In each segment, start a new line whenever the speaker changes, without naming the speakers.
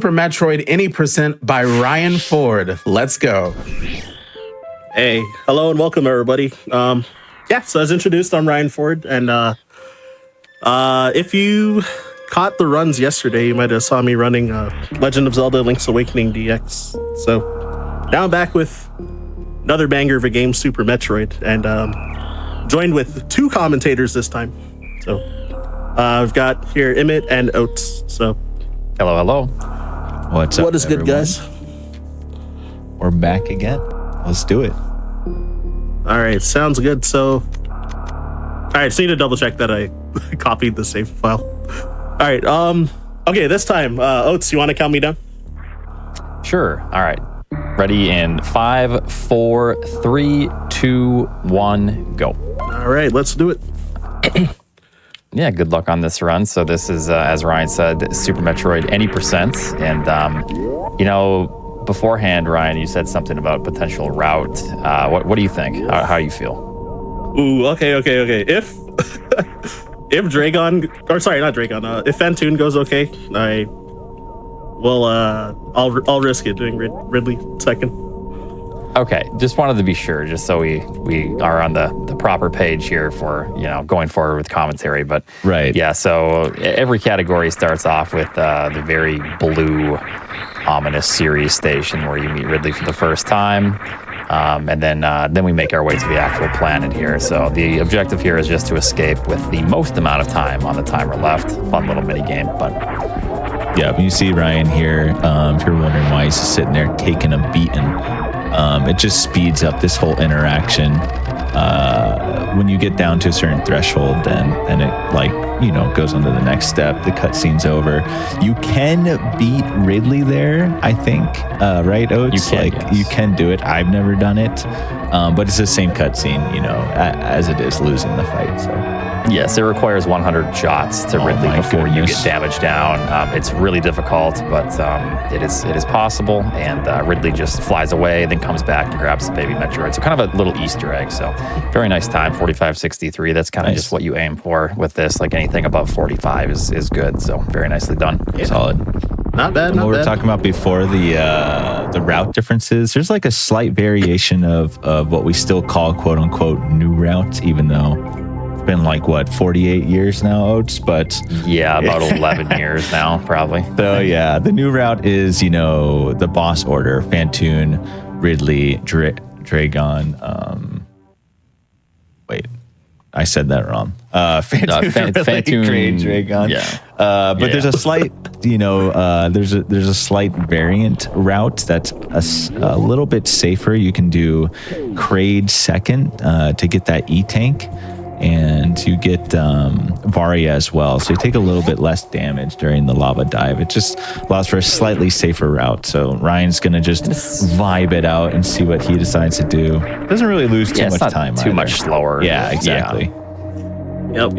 Super Metroid Any Percent by Ryan Ford. Let's go.
Hey, hello and welcome everybody. So as introduced, I'm Ryan Ford, and if you caught the runs yesterday, you might have saw me running Legend of Zelda: Link's Awakening DX. So now I'm back with another banger of a game, Super Metroid, and joined with two commentators this time. So I've got here imyt and Oats. So
hello.
What's up,
what is good, guys?
We're back again. Let's do it.
All right, sounds good. So, all right, just need to double check that I copied the save file. All right, okay, this time, Oats, you want to count me down?
Sure. All right. Ready in 5, 4, 3, 2, 1, go.
All right, let's do it.
Yeah, good luck on this run. So this is, as Ryan said, Super Metroid Any Percent. And, beforehand, Ryan, you said something about potential route. What do you think? How do you feel?
Ooh, okay. If if Dragon, or sorry, not Dragon. If Fantoon goes okay, I'll risk it doing Ridley second.
Okay, just wanted to be sure, just so we are on the proper page here for going forward with commentary. But
right,
yeah. So every category starts off with the very blue, ominous Ceres station where you meet Ridley for the first time, and then we make our way to the actual planet here. So the objective here is just to escape with the most amount of time on the timer left. Fun little mini game, but.
Yeah, when you see Ryan here, if you're wondering why he's just sitting there taking a beating, it just speeds up this whole interaction. When you get down to a certain threshold, then it goes on to the next step. The cutscene's over. You can beat Ridley there, I think. Right, Oats? You can do it. I've never done it, but it's the same cutscene, as it is losing the fight. So.
Yes, it requires 100 shots to Ridley before you get damaged down. It's really difficult, but it is possible. And Ridley just flies away, then comes back and grabs the baby Metroid. So kind of a little Easter egg. So very nice time, 45:63. That's kind of just what you aim for with this. Like anything above 45 is good. So very nicely done.
Yeah.
Solid.
Not bad.
What we were talking about before, the route differences. There's like a slight variation of what we still call quote unquote new routes, even though. Been 48 years now, Oats, but
yeah, about 11 years now, probably.
So yeah, the new route is the boss order: Fantoon, Ridley, Dragon. Wait, I said that wrong. Fantoon, Dragon.
Yeah,
but there's a slight, there's a slight variant route that's a little bit safer. You can do Kraid second to get that E-tank. And you get Varia as well. So you take a little bit less damage during the lava dive. It just allows for a slightly safer route. So Ryan's going to just vibe it out and see what he decides to do. Doesn't really lose too much time.
Too much slower.
Yeah, exactly.
Yep.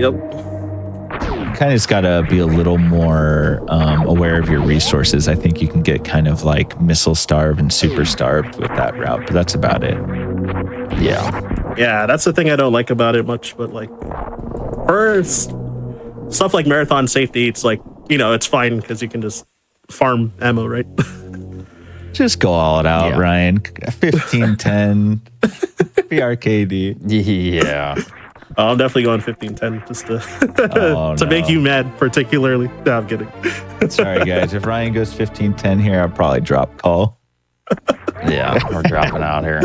Kind of just got to be a little more aware of your resources. I think you can get kind of like missile starved and super starved with that route, but that's about it.
Yeah, that's the thing I don't like about it much, but for stuff like marathon safety, it's it's fine because you can just farm ammo, right?
Just go all out, Ryan. 15-10, BRKD.
Yeah.
I'm definitely going 15-10 just to make you mad, particularly. No, I'm kidding.
Sorry, guys. If Ryan goes 15-10 here, I'll probably drop call.
Yeah, we're dropping out here.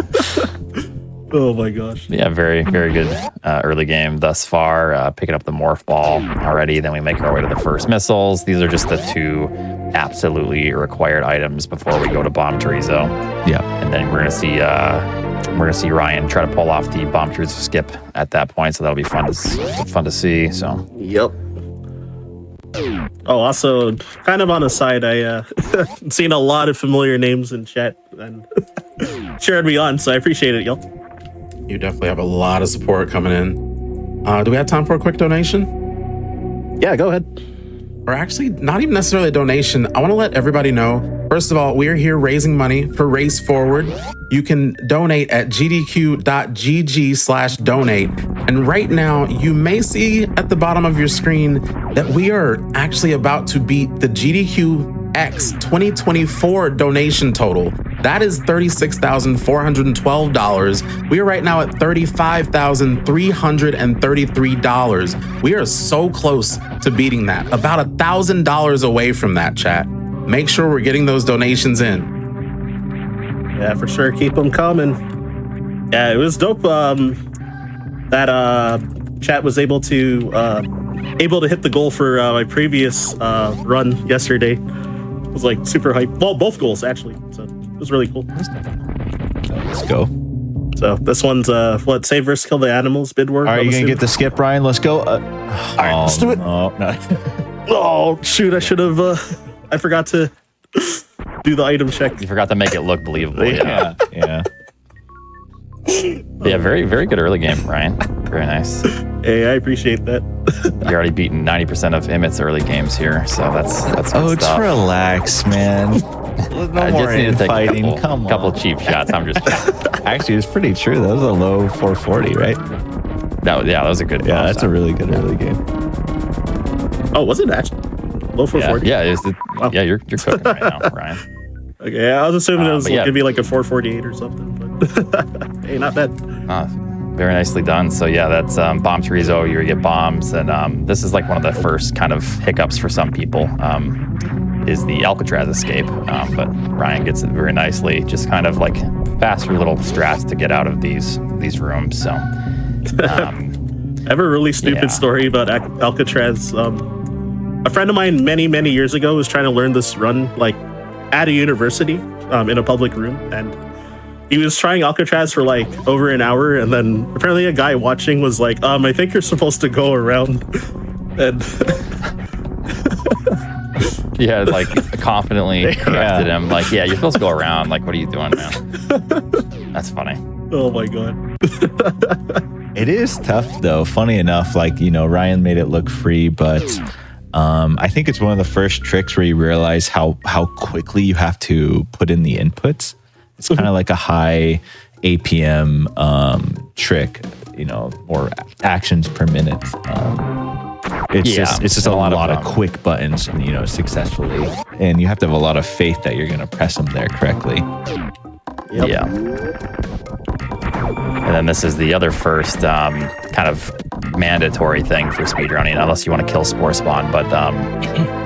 Oh my gosh.
Yeah, very, very good early game thus far. Picking up the morph ball already. Then we make our way to the first missiles. These are just the two absolutely required items before we go to Bomb Chorizo.
Yeah. And
then we're gonna see Ryan try to pull off the Bomb Chorizo skip at that point. So that'll be fun to see. So.
Yep. Oh, also, kind of on a side, I seen a lot of familiar names in chat and cheered me on, so I appreciate it, y'all.
You definitely have a lot of support coming in. Do we have time for a quick donation?
Yeah, go ahead.
Or actually, not even necessarily a donation. I want to let everybody know, first of all, we're here raising money for Race Forward. You can donate at gdq.gg/donate. And right now, you may see at the bottom of your screen that we are actually about to beat the GDQ X 2024 donation total. That is $36,412. We are right now at $35,333. We are so close to beating that. About $1,000 away from that, chat. Make sure we're getting those donations in.
Yeah, for sure. Keep them coming. Yeah, it was dope that chat was able to hit the goal for my previous run yesterday. It was like super hype. Well, both goals actually. So it was really cool.
Let's go.
So this one's save versus kill the animals bid war.
Are you gonna get the skip, Ryan? Let's go.
All right, let's do it.
No.
Oh shoot! I should have. I forgot to do the item check.
You forgot to make it look believable. Yeah.
Yeah.
Yeah, very, very good early game, Ryan. Very nice.
Hey, I appreciate that.
You're already beaten 90% of Imyt's early games here, so that's
Oh,
good
just
stuff.
relax, man. No
I
more
just need to take
infighting.
a
Come
couple
on.
cheap shots. I'm just kidding.
Actually, it's pretty true. That was a low 440, right?
that was a good.
Yeah, that's a really good early game.
Oh, was it actually low 440?
Yeah,
Wow.
yeah. You're cooking right now, Ryan.
Okay, I was assuming it was
but yeah.
gonna be like a 448 or something, but hey, not bad.
Very nicely done. So yeah, that's bomb chorizo. You get bombs, and this is like one of the first kind of hiccups for some people. Is the Alcatraz escape, but Ryan gets it very nicely. Just kind of like faster little strats to get out of these rooms. So
I have a really stupid story about Alcatraz. A friend of mine many years ago was trying to learn this run like at a university in a public room, and he was trying Alcatraz for like over an hour, and then apparently a guy watching was like, I think you're supposed to go around. And
yeah, like confidently corrected him. Like, yeah, you're supposed to go around. Like, what are you doing, man? That's funny.
oh my god.
It is tough, though. Funny enough, like, Ryan made it look free, but I think it's one of the first tricks where you realize how quickly you have to put in the inputs. It's kind of like a high APM trick, or actions per minute. It's just a lot of quick buttons, successfully, and you have to have a lot of faith that you're going to press them there correctly.
Yep.
Yeah. And then this is the other first kind of mandatory thing for speedrunning, unless you want to kill Spore Spawn. But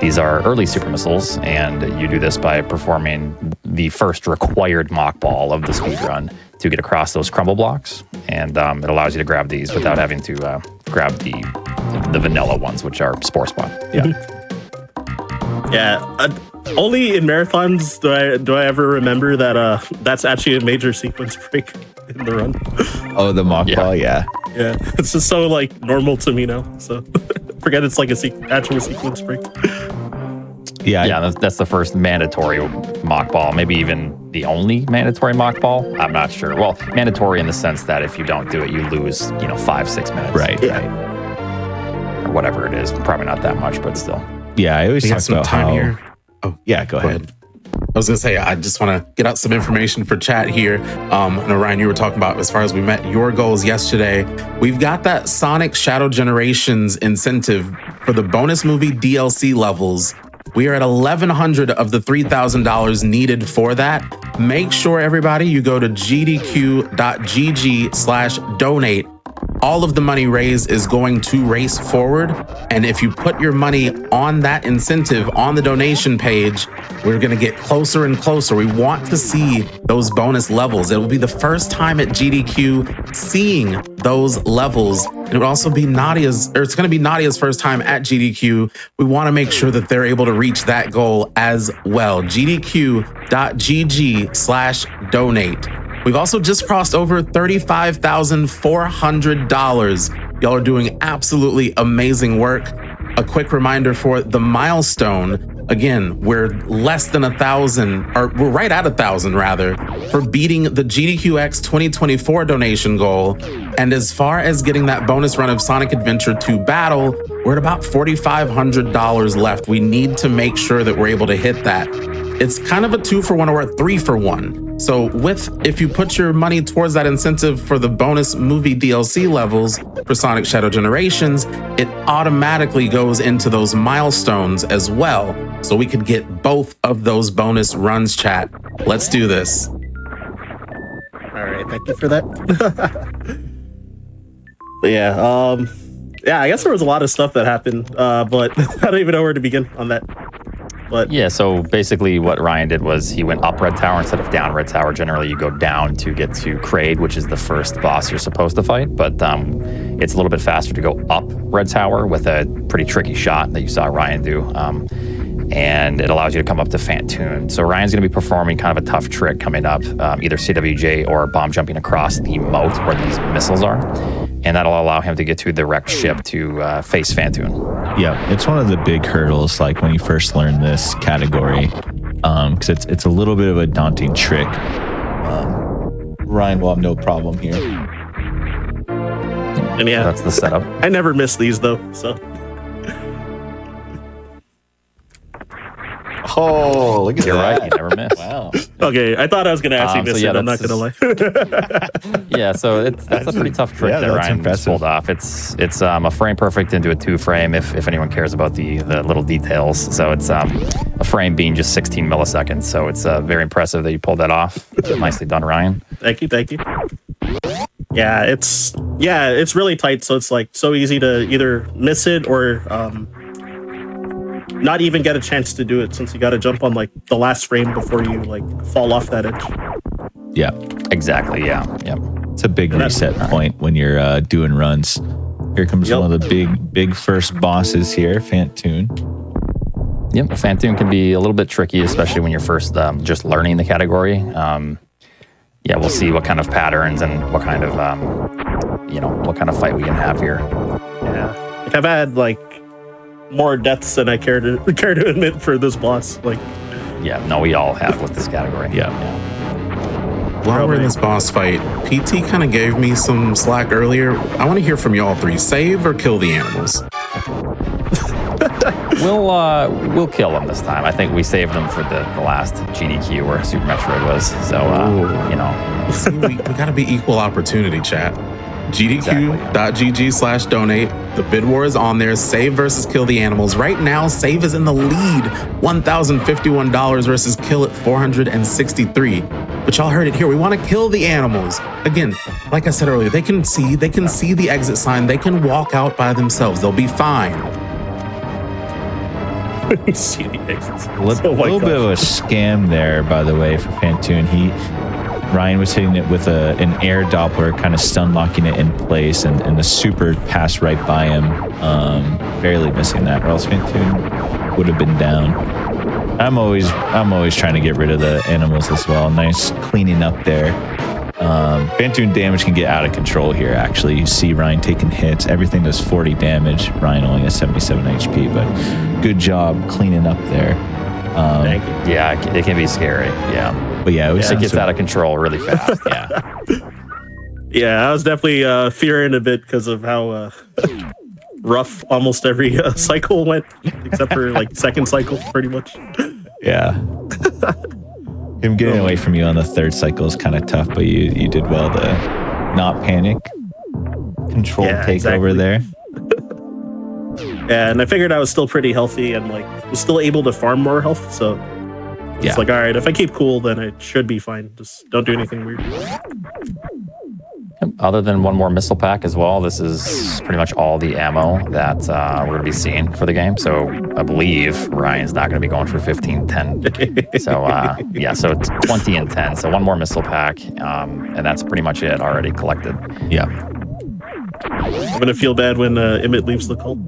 these are early super missiles, and you do this by performing the first required mock ball of the speedrun to get across those crumble blocks. And it allows you to grab these without having to grab the vanilla ones, which are Spore Spawn.
Yeah.
Yeah. Only in marathons do I ever remember that that's actually a major sequence break in the run.
Oh, the mock ball, yeah.
Yeah, it's just so like normal to me now. So forget it's like a actual sequence break.
Yeah,
that's the first mandatory mock ball, maybe even the only mandatory mock ball. I'm not sure. Well, mandatory in the sense that if you don't do it, you lose 5-6 minutes.
Right.
Or whatever it is. Probably not that much, but still.
Yeah, I always
We got
talk
some
about
time
how.
here. Oh,
Yeah, go ahead.
I was gonna say, I just want to get out some information for chat here. I know, Ryan, you were talking about as far as we met your goals yesterday. We've got that Sonic Shadow Generations incentive for the bonus movie DLC levels. We are at $1,100 of the $3,000 needed for that. Make sure, everybody, you go to gdq.gg/donate. All of the money raised is going to Race Forward. And if you put your money on that incentive on the donation page, we're going to get closer and closer. We want to see those bonus levels. It will be the first time at GDQ seeing those levels. And it will also be it's going to be Nadia's first time at GDQ. We want to make sure that they're able to reach that goal as well. gdq.gg/donate. We've also just crossed over $35,400. Y'all are doing absolutely amazing work. A quick reminder for the milestone. Again, we're less than 1,000, or we're right at 1,000 rather, for beating the GDQX 2024 donation goal. And as far as getting that bonus run of Sonic Adventure 2 Battle, we're at about $4,500 left. We need to make sure that we're able to hit that. It's kind of a 2-for-1 or a 3-for-1. So if you put your money towards that incentive for the bonus movie DLC levels for Sonic Shadow Generations, it automatically goes into those milestones as well. so we could get both of those bonus runs, chat. Let's do this.
All right, thank you for that. But yeah, I guess there was a lot of stuff that happened, but I don't even know where to begin on that. But
Yeah, so basically what Ryan did was he went up Red Tower instead of down Red Tower. Generally, you go down to get to Kraid, which is the first boss you're supposed to fight, but it's a little bit faster to go up Red Tower with a pretty tricky shot that you saw Ryan do. And it allows you to come up to Fantoon. So Ryan's going to be performing kind of a tough trick coming up, either CWJ or bomb jumping across the moat where these missiles are. And that'll allow him to get to the wrecked ship to face Fantoon.
Yeah, it's one of the big hurdles, like when you first learn this category, because it's a little bit of a daunting trick. Ryan will have no problem here.
And yeah,
That's the setup.
I never miss these though, so.
Oh, look at
You're
that.
right, you never miss.
Wow.
Okay, I thought I was going to actually miss
yeah,
it, I'm not
that's
going to lie.
Yeah, so that's a pretty tough trick
Yeah,
that
that's
Ryan
impressive.
pulled off. It's a frame perfect into a 2-frame if anyone cares about the little details. So it's a frame being just 16 milliseconds. So it's very impressive that you pulled that off. Nicely done, Ryan.
Thank you. Yeah, it's really tight, so it's like so easy to either miss it or not even get a chance to do it, since you got to jump on like the last frame before you like fall off that edge.
Yeah,
Exactly, yeah. Yep.
it's a big reset point when you're doing runs. Here comes one of the big first bosses here, Fantoon.
Yep, Fantoon can be a little bit tricky, especially when you're first just learning the category. Yeah, we'll see what kind of patterns and what kind of what kind of fight we can have here.
Yeah, like I've had like more deaths than I care to admit for this boss. Like,
Yeah, no, we all have with this category.
Yeah.
While we're in this boss fight, PT kind of gave me some slack earlier. I want to hear from y'all three. Save or kill the animals?
We'll kill them this time. I think we saved them for the last GDQ where Super Metroid was. So
See, we got to be equal opportunity, chat. GDQ.gg/donate. The bid war is on there. Save versus kill the animals. Right now, Save is in the lead. $1,051 versus kill at $463. But y'all heard it here. We want to kill the animals. Again, like I said earlier, they can see the exit sign. They can walk out by themselves. They'll be fine.
see the exits.
A little bit of a scam there, by the way, for Fantoon. Ryan was hitting it with an air Doppler, kind of stun locking it in place, and the super passed right by him, barely missing that, or else Fantoon would have been down. I'm always trying to get rid of the animals as well. Nice cleaning up there. Fantoon damage can get out of control here, actually. You see Ryan taking hits. Everything does 40 damage. Ryan only has 77 HP, but good job cleaning up there.
Thank you.
yeah, it can be scary. Yeah.
But yeah,
It gets out of control really fast. Yeah.
Yeah, I was definitely fearing a bit because of how rough almost every cycle went, except for like second cycle, pretty much.
Yeah. Him getting away from you on the third cycle is kind of tough, but you did well to not panic. Controlled takeover there.
Yeah, and I figured I was still pretty healthy and like was still able to farm more health, so it's like, all right, if I keep cool, then I should be fine. Just don't do anything weird.
Other than one more missile pack as well, this is pretty much all the ammo that we're going to be seeing for the game. So I believe Ryan's not going to be going for 15-10. So so it's 20 and 10. So one more missile pack, and that's pretty much it already collected.
Yeah.
I'm gonna feel bad when Imyt leaves the cult.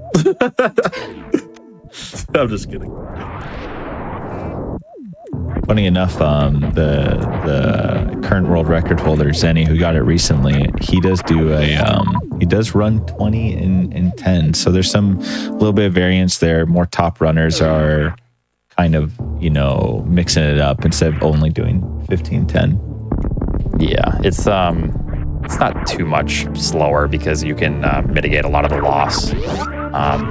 I'm just kidding.
Funny enough, the current world record holder Zenny, who got it recently, he does run 20 and 10. So there's some little bit of variance there. More top runners are kind of mixing it up instead of only doing 15-10.
Yeah, it's not too much slower because you can mitigate a lot of the loss,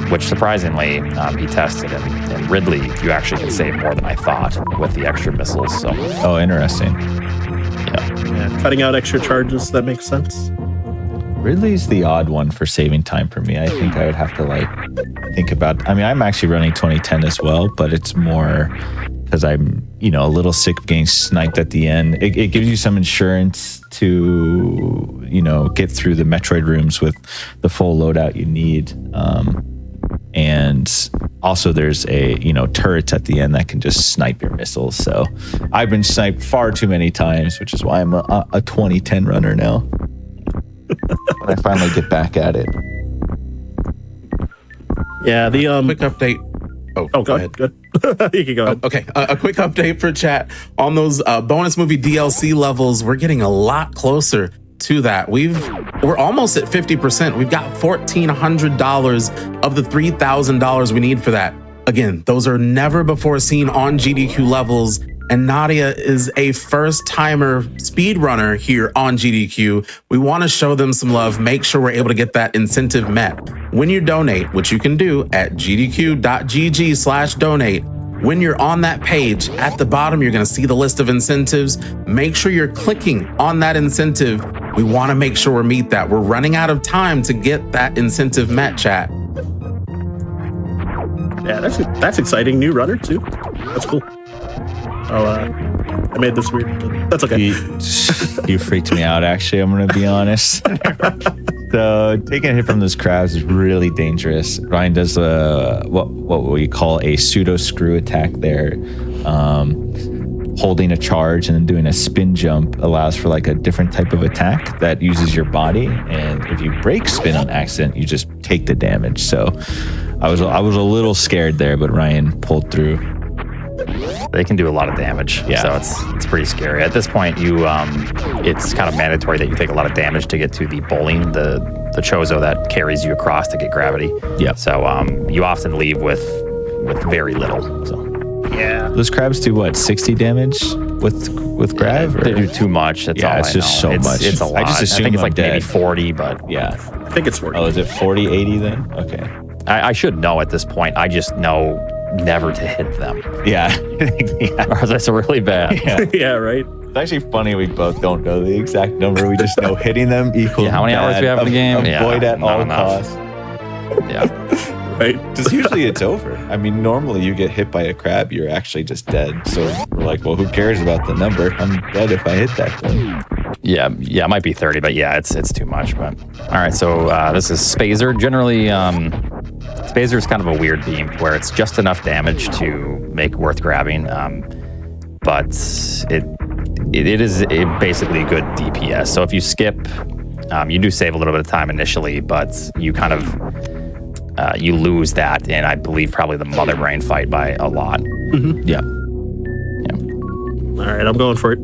which surprisingly he tested. And Ridley, you actually can save more than I thought with the extra missiles. So,
oh, interesting.
yeah.
Yeah, cutting out extra charges, that makes sense.
Ridley's the odd one for saving time for me. I think I would have to like think about. I mean, I'm actually running 2010 as well, but it's more because I'm, a little sick of getting sniped at the end. It gives you some insurance to, get through the Metroid rooms with the full loadout you need. And also there's turrets at the end that can just snipe your missiles. So I've been sniped far too many times, which is why I'm a 2010 runner now. When I finally get back at it.
Yeah, the
Quick update. Oh, go ahead.
Good. You can go ahead.
Okay, a quick update for chat on those bonus movie DLC levels. We're getting a lot closer to that. We're almost at 50%. We've got $1,400 of the $3,000 we need for that. Again, those are never before seen on GDQ levels. And Nadia is a first-timer speedrunner here on GDQ. We want to show them some love, make sure we're able to get that incentive met. When you donate, which you can do at gdq.gg/donate, when you're on that page, at the bottom, you're going to see the list of incentives. Make sure you're clicking on that incentive. We want to make sure we meet that. We're running out of time to get that incentive met, chat.
Yeah, that's exciting. New runner, too. That's cool. Oh, I made this weird. That's okay.
You freaked me out, actually. I'm going to be honest. So taking a hit from those crabs is really dangerous. Ryan does what we call a pseudo screw attack there. Holding a charge and then doing a spin jump allows for like a different type of attack that uses your body. And if you break spin on accident, you just take the damage. So I was a little scared there, but Ryan pulled through.
They can do a lot of damage, so it's pretty scary. At this point, it's kind of mandatory that you take a lot of damage to get to the bowling, the chozo that carries you across to get gravity.
Yeah.
So you often leave with very little. So
yeah,
those crabs do what, 60 damage with grav?
They do too much. That's all
it's just
I know.
so much.
It's a lot.
I just assume
think it's
I'm
like
dead.
maybe 40, but
Yeah.
I think it's 40.
Oh, is it 40, 80 then? Okay.
I should know at this point. I just know never to hit them.
Yeah.
Or that's really bad.
Yeah.
Yeah, right.
It's actually funny we both don't know the exact number. We just know hitting them equals
How many hours do we have in the game?
Avoid at
not
all
enough.
costs.
Yeah.
Right.
Because usually it's over. I mean, normally you get hit by a crab, you're actually just dead. So we're like, well, who cares about the number? I'm dead if I hit that thing.
Yeah, it might be 30, but yeah, it's too much. But all right, so this is Spazer. Generally, Spazer is kind of a weird beam where it's just enough damage to make worth grabbing, but it is basically a good DPS. So if you skip, you do save a little bit of time initially, but you kind of you lose that in, I believe, probably the Mother Brain fight by a lot.
Mm-hmm.
Yeah.
All right, I'm going for it.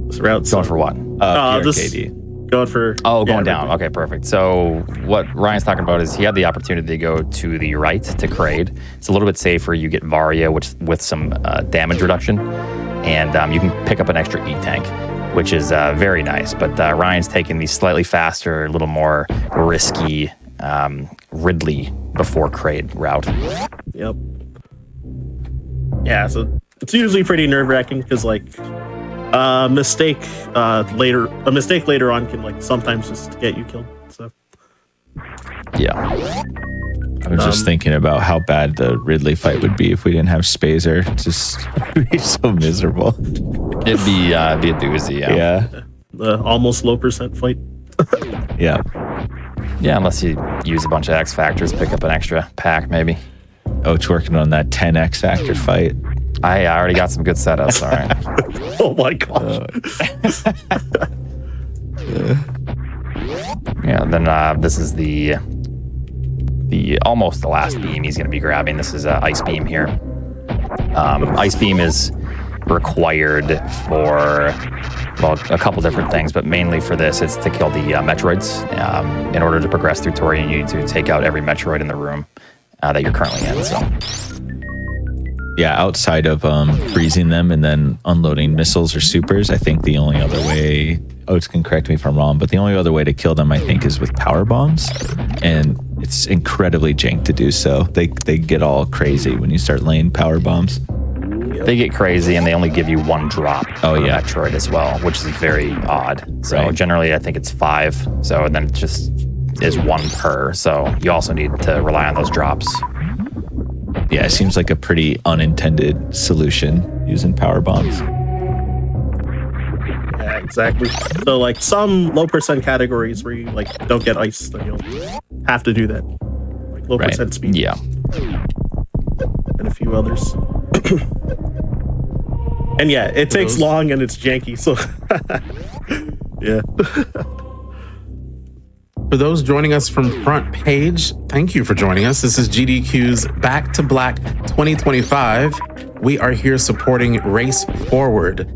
This route's
Going for what?
PRKD.
Going for.
Going down. Okay, perfect. So what Ryan's talking about is he had the opportunity to go to the right to Kraid. It's a little bit safer. You get Varia, with some damage reduction, and you can pick up an extra E-tank, which is very nice. But Ryan's taking the slightly faster, a little more risky Ridley before Kraid route.
Yep. Yeah, so it's usually pretty nerve-wracking because a mistake later on can sometimes just get you killed. So
Yeah.
I was just thinking about how bad the Ridley fight would be if we didn't have Spazer. Just be so miserable.
It'd be a doozy.
Yeah.
the almost low percent fight.
Yeah.
Yeah, unless you use a bunch of X Factors, pick up an extra pack maybe.
Oh, it's working on that 10 X Factor fight.
I already got some good setups. All right.
Oh my gosh.
Yeah. Then this is the almost the last beam he's going to be grabbing. This is Ice Beam here. Ice Beam is required for a couple different things, but mainly for this, it's to kill the Metroids. In order to progress through Tori, you need to take out every Metroid in the room that you're currently in. So.
Yeah, outside of freezing them and then unloading missiles or supers, I think the only other way, Oats can correct me if I'm wrong, but the only other way to kill them, I think, is with power bombs. And it's incredibly jank to do so. They get all crazy when you start laying power bombs.
They get crazy, and they only give you one drop.
Oh,
for
yeah.
Metroid as well, which is very odd. So
Right.
generally, I think it's 5. So and then it just is 1 per. So you also need to rely on those drops.
Yeah, it seems like a pretty unintended solution using power bombs.
Yeah, exactly. So like some low percent categories where you like don't get ice, then you'll have to do that. Like low
Right.
percent speed.
Yeah.
And a few others. And yeah, it takes long and it's janky, so yeah.
For those joining us from Front Page, thank you for joining us. This is GDQ's Back to Black 2025. We are here supporting Race Forward.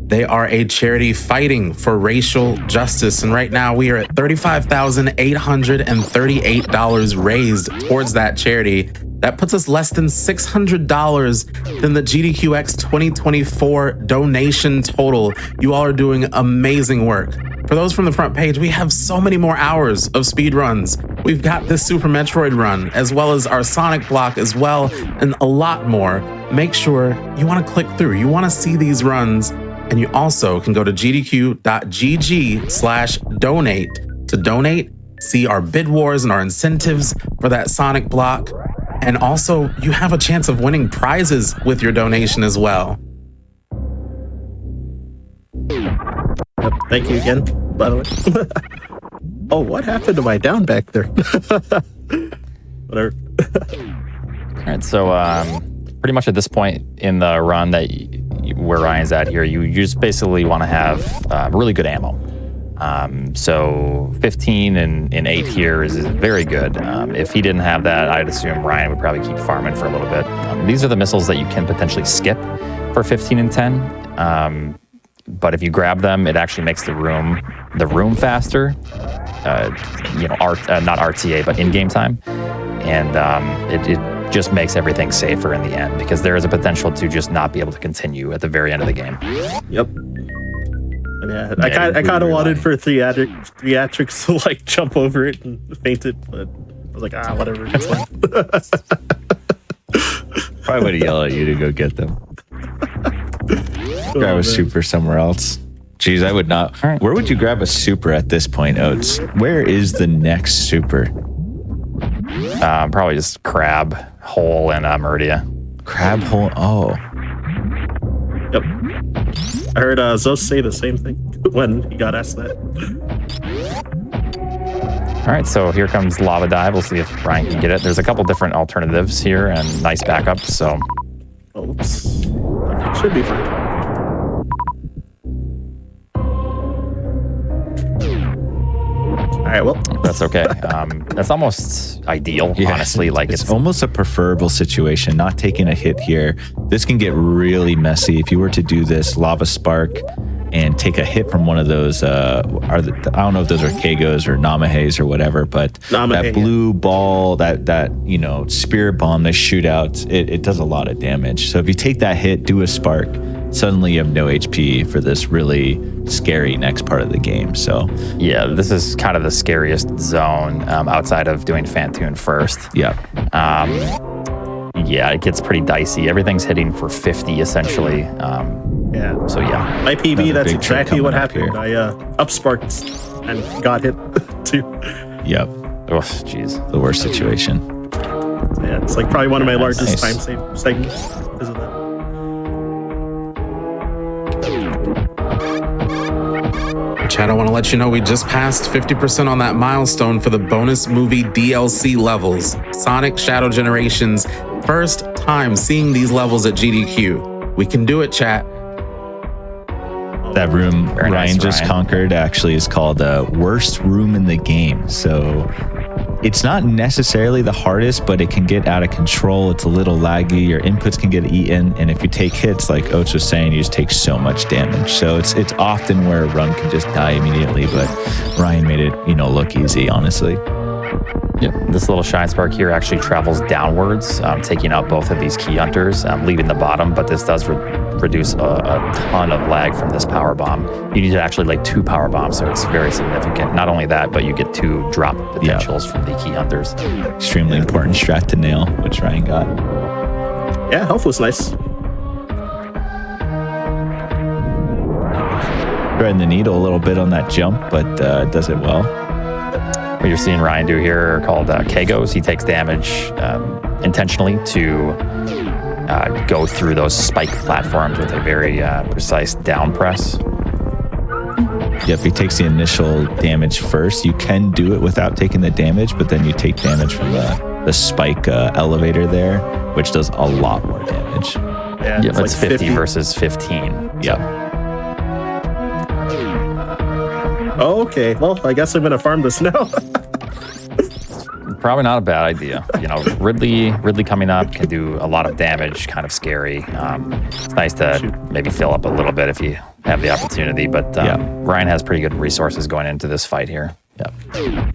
They are a charity fighting for racial justice. And right now we are at $35,838 raised towards that charity. That puts us less than $600 than the GDQX 2024 donation total. You all are doing amazing work. For those from the Front Page, we have so many more hours of speed runs. We've got this Super Metroid run, as well as our Sonic block as well, and a lot more. Make sure you want to click through. You want to see these runs, and you also can go to gdq.gg/donate to donate, see our bid wars and our incentives for that Sonic block. And also, you have a chance of winning prizes with your donation as well.
Yep, thank you again, by the way. Oh, what happened to my down back there? Whatever.
All right, so pretty much at this point in the run that where Ryan's at here, you just basically want to have really good ammo. So 15 and 8 here is very good. If he didn't have that, I'd assume Ryan would probably keep farming for a little bit. These are the missiles that you can potentially skip for 15 and 10. But if you grab them, it actually makes the room faster. Not RTA, but in-game time, and it just makes everything safer in the end because there is a potential to just not be able to continue at the very end of the game.
Yep. And yeah, I kind of wanted for theatrics to like jump over it and faint it, but I was like, whatever. It's fine.
Probably would have yelled at you to go get them. Grab a super somewhere else. Jeez, I would not.
All right.
Where would you grab a super at this point, Oats? Where is the next super?
Probably just Crab, Hole, and Meridia.
Crab hole. Oh,
Yep. I heard Zos say the same thing when he got asked that.
All right, so here comes Lava Dive. We'll see if Ryan can get it. There's a couple different alternatives here and nice backups. So
Oops. Should be fine. All right, well.
that's okay. That's almost ideal, honestly. Like
it's almost a preferable situation. Not taking a hit here. This can get really messy if you were to do this Lava Spark and take a hit from one of those. I don't know if those are Kagos or Namahes or whatever, but that blue ball, that spirit bomb they shoot out, it does a lot of damage. So if you take that hit, do a spark, suddenly you have no HP for this really scary next part of the game. So
yeah, this is kind of the scariest zone outside of doing Fantoon first.
yeah.
Yeah, it gets pretty dicey. Everything's hitting for 50 essentially.
Yeah.
So yeah.
My PB,
Another
that's
big trick
exactly what
coming up
happened.
here.
I up-sparked and got hit too.
Yep.
Oh, jeez.
The worst situation.
Yeah, it's like probably one of my largest
Nice.
time segments because of that.
Chad, I want to let you know we just passed 50% on that milestone for the bonus movie DLC levels. Sonic Shadow Generations, first time seeing these levels at GDQ. We can do it, chat.
That room
Very nice,
Ryan just
Ryan.
conquered actually is called worst room in the game. So it's not necessarily the hardest, but it can get out of control. It's a little laggy. Your inputs can get eaten. And if you take hits, like Oats was saying, you just take so much damage. So it's often where a run can just die immediately. But Ryan made it, look easy, honestly.
Yep. This little shine spark here actually travels downwards, taking out both of these key hunters, leaving the bottom, but this does reduce a ton of lag from this power bomb. You need to actually lay 2 power bombs, so it's very significant. Not only that, but you get 2 drop potentials from the key hunters.
Extremely important strat to nail, which Ryan got.
Yeah, health was nice.
threading the needle a little bit on that jump, but does it well.
What you're seeing Ryan do here are called Kegos. He takes damage intentionally to go through those spike platforms with a very precise down press.
Yep, he takes the initial damage first. You can do it without taking the damage, but then you take damage from the spike elevator there, which does a lot more damage.
Yeah,
Yep, it's 50 versus 15.
Yep.
Oh, okay. Well, I guess I'm gonna farm this now.
Probably not a bad idea. You know, Ridley coming up can do a lot of damage, kind of scary. It's nice to maybe fill up a little bit if you have the opportunity, but Ryan has pretty good resources going into this fight here.
Yep.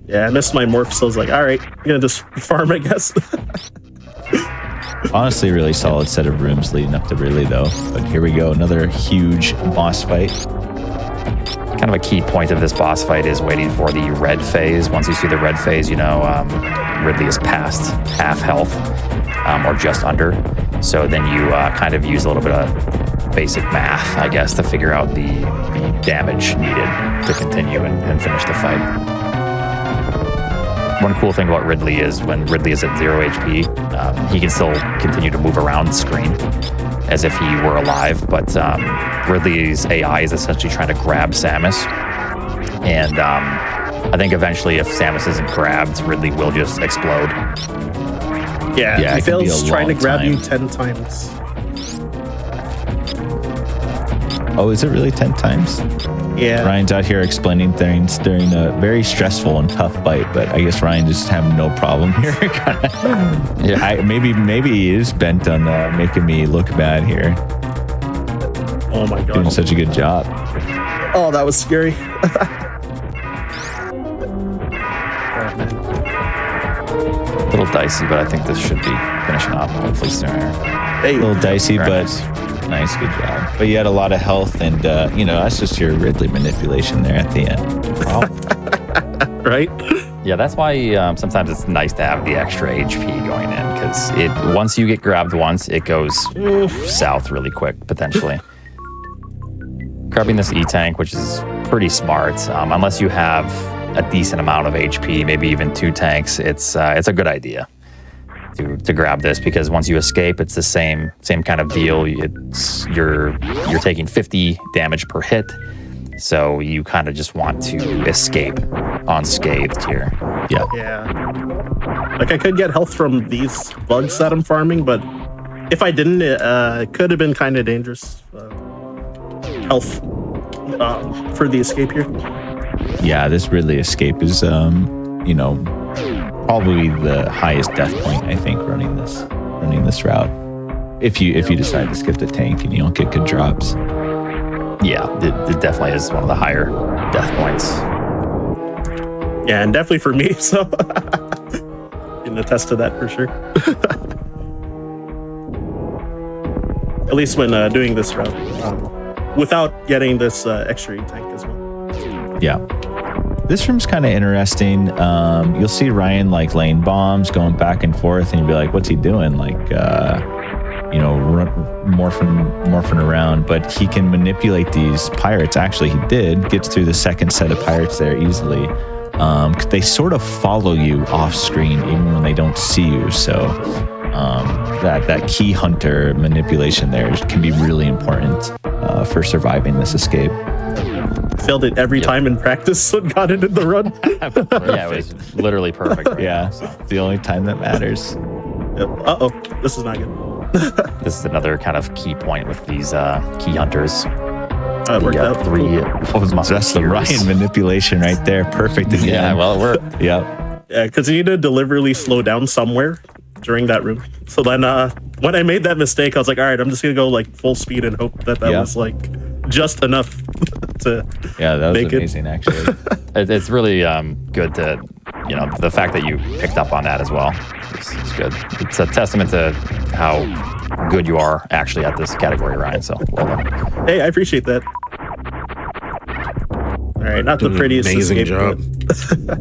Yeah, I missed my morph, so I was like, all right, I'm gonna just farm, I guess.
Honestly, really solid set of rooms leading up to Ridley, though. But here we go, another huge boss fight.
Kind of a key point of this boss fight is waiting for the red phase. Once you see the red phase, you know Ridley is past half health or just under. So then you kind of use a little bit of basic math, I guess, to figure out the damage needed to continue and finish the fight. One cool thing about Ridley is when Ridley is at 0 HP, he can still continue to move around the screen as if he were alive, but Ridley's AI is essentially trying to grab Samus. And I think eventually if Samus isn't grabbed, Ridley will just explode.
Yeah, he
it can be
fails
a
trying to
long
grab you
time.
10 times.
Oh, is it really 10 times?
Yeah.
Ryan's out here explaining things during a very stressful and tough fight, but I guess Ryan just having no problem here.
Yeah,
maybe he is bent on making me look bad here.
Oh my
Doing
god.
such a good job.
Oh, that was scary.
a little dicey, but I think this should be finishing up hopefully sooner.
Hey,
A little dicey,
Very
but
nice.
nice, good job. But you had a lot of health, and that's just your Ridley manipulation there at the end.
right?
Yeah, that's why sometimes it's nice to have the extra HP going in, because once you get grabbed once, it goes south really quick, potentially. Grabbing this E-Tank, which is pretty smart, unless you have a decent amount of HP, maybe even 2 tanks, it's a good idea to grab this, because once you escape, it's the same kind of deal. You're taking 50 damage per hit, so you kind of just want to escape unscathed here.
Yeah.
Yeah. Like I could get health from these bugs that I'm farming, but if I didn't, it could have been kind of dangerous. Health for the escape here.
Yeah, this Ridley escape is, probably the highest death point, I think, running this route. If you decide to skip the tank and you don't get good drops.
Yeah, it definitely is one of the higher death points.
Yeah, and definitely for me, so can attest to that for sure. At least when doing this route, without getting this extra E-Tank as well.
Yeah. This room's kind of interesting. You'll see Ryan like laying bombs, going back and forth, and you'll be like, what's he doing? Like, morphing around, but he can manipulate these pirates. Actually, he gets through the second set of pirates there easily. They sort of follow you off screen even when they don't see you. So that key hunter manipulation there can be really important for surviving this escape.
Failed it every time in practice, so got it in the run.
Yeah, it was literally perfect. Right
Yeah,
now, so.
it's the only time that matters.
Yep. Uh-oh, this is not good.
This is another kind of key point with these key hunters.
It worked out.
That's the Ryan manipulation right there. Perfect again.
Yeah, well, it worked.
Yep.
Yeah, because you need to deliberately slow down somewhere during that room. So then when I made that mistake, I was like, all right, I'm just going to go like full speed and hope that was like just enough to
Yeah, that was
make
amazing, actually.
It's really good to, the fact that you picked up on that as well. It's good. It's a testament to how good you are actually at this category, Ryan. So well done.
Hey, I appreciate that. All right, not the prettiest
Amazing
escape,
job.
but-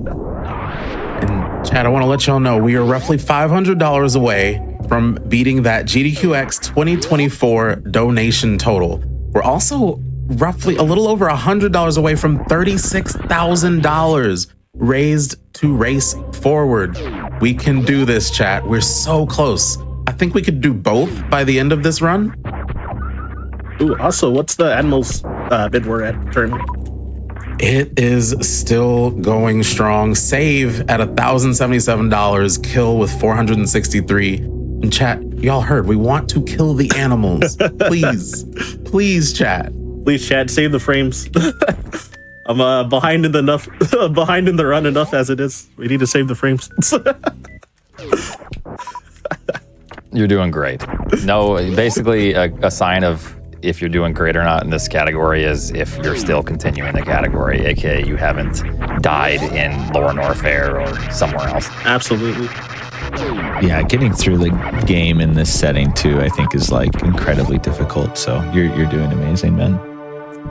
And Chad, I want to let y'all know we are roughly $500 away from beating that GDQX 2024 donation total. We're also roughly a little over $100 away from $36,000 raised to race forward. We can do this, chat. We're so close. I think we could do both by the end of this run.
Ooh, also, what's the animals bid we're at currently?
It is still going strong. Save at $1,077, kill with 463. And chat, y'all heard, we want to kill the animals. Please, please, chat.
Please, chat, save the frames. I'm behind in the run enough as it is. We need to save the frames.
You're doing great. No, basically a sign of if you're doing great or not in this category is if you're still continuing the category, aka you haven't died in Lower Norfair or somewhere else.
Absolutely.
Yeah, getting through the game in this setting too, I think is like incredibly difficult. So you're doing amazing, man.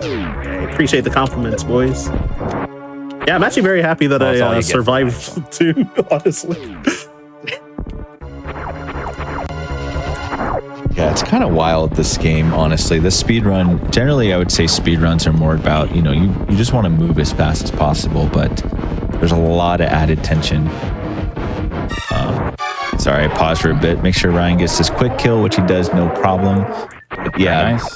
I appreciate the compliments, boys. Yeah, I'm actually very happy that I survived too, honestly.
Yeah, it's kind of wild, this game, honestly. The speedrun, generally I would say speedruns are more about, you just want to move as fast as possible, but there's a lot of added tension. Sorry, I paused for a bit. Make sure Ryan gets this quick kill, which he does no problem. But yeah, nice.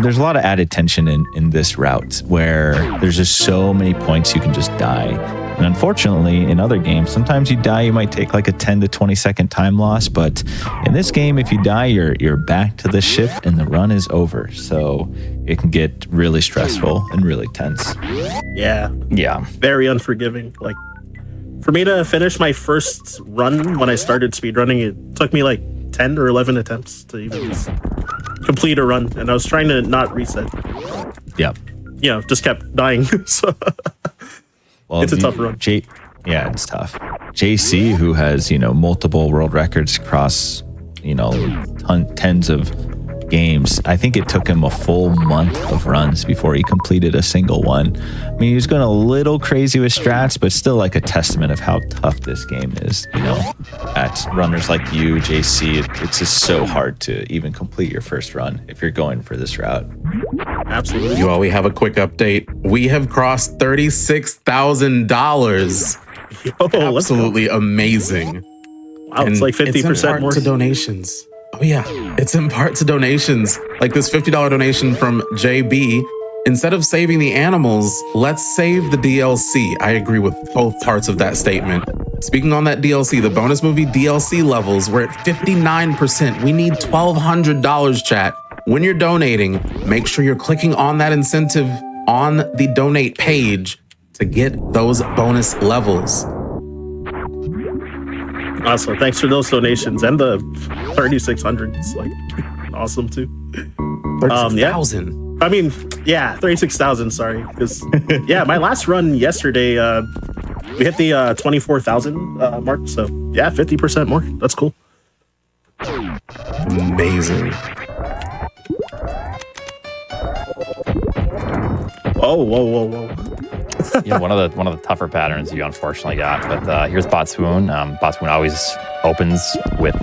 There's a lot of added tension in this route where there's just so many points you can just die. And unfortunately, in other games, sometimes you die, you might take like a 10 to 20 second time loss. But in this game, if you die, you're back to the ship and the run is over. So it can get really stressful and really tense.
Yeah. Very unforgiving. Like, for me to finish my first run when I started speedrunning, it took me like 10 or 11 attempts to even just complete a run. And I was trying to not reset.
Yeah.
Just kept dying. So well, it's a tough run.
Yeah, it's tough. JC, who has, multiple world records across, tens of games, I think it took him a full month of runs before he completed a single one. I mean, he was going a little crazy with strats, but still like a testament of how tough this game is, at runners like you, JC. It's just so hard to even complete your first run if you're going for this route.
Absolutely.
You all, we have a quick update. We have crossed $36,000. Absolutely amazing.
Wow, it's like 50% more
to donations. Oh yeah, it's in part to donations. Like this $50 donation from JB. Instead of saving the animals, let's save the DLC. I agree with both parts of that statement. Speaking on that DLC, the bonus movie DLC levels, we're at 59%. We need $1,200, chat. When you're donating, make sure you're clicking on that incentive on the donate page to get those bonus levels.
Awesome. Thanks for those donations and the 3,600. It's like awesome too.
36,000.
I mean, 36,000. Sorry, because my last run yesterday, we hit the 24,000 mark. So 50% more. That's cool.
Amazing.
Oh, whoa.
One of the tougher patterns you unfortunately got, but here's Botswoon. Botswoon always opens with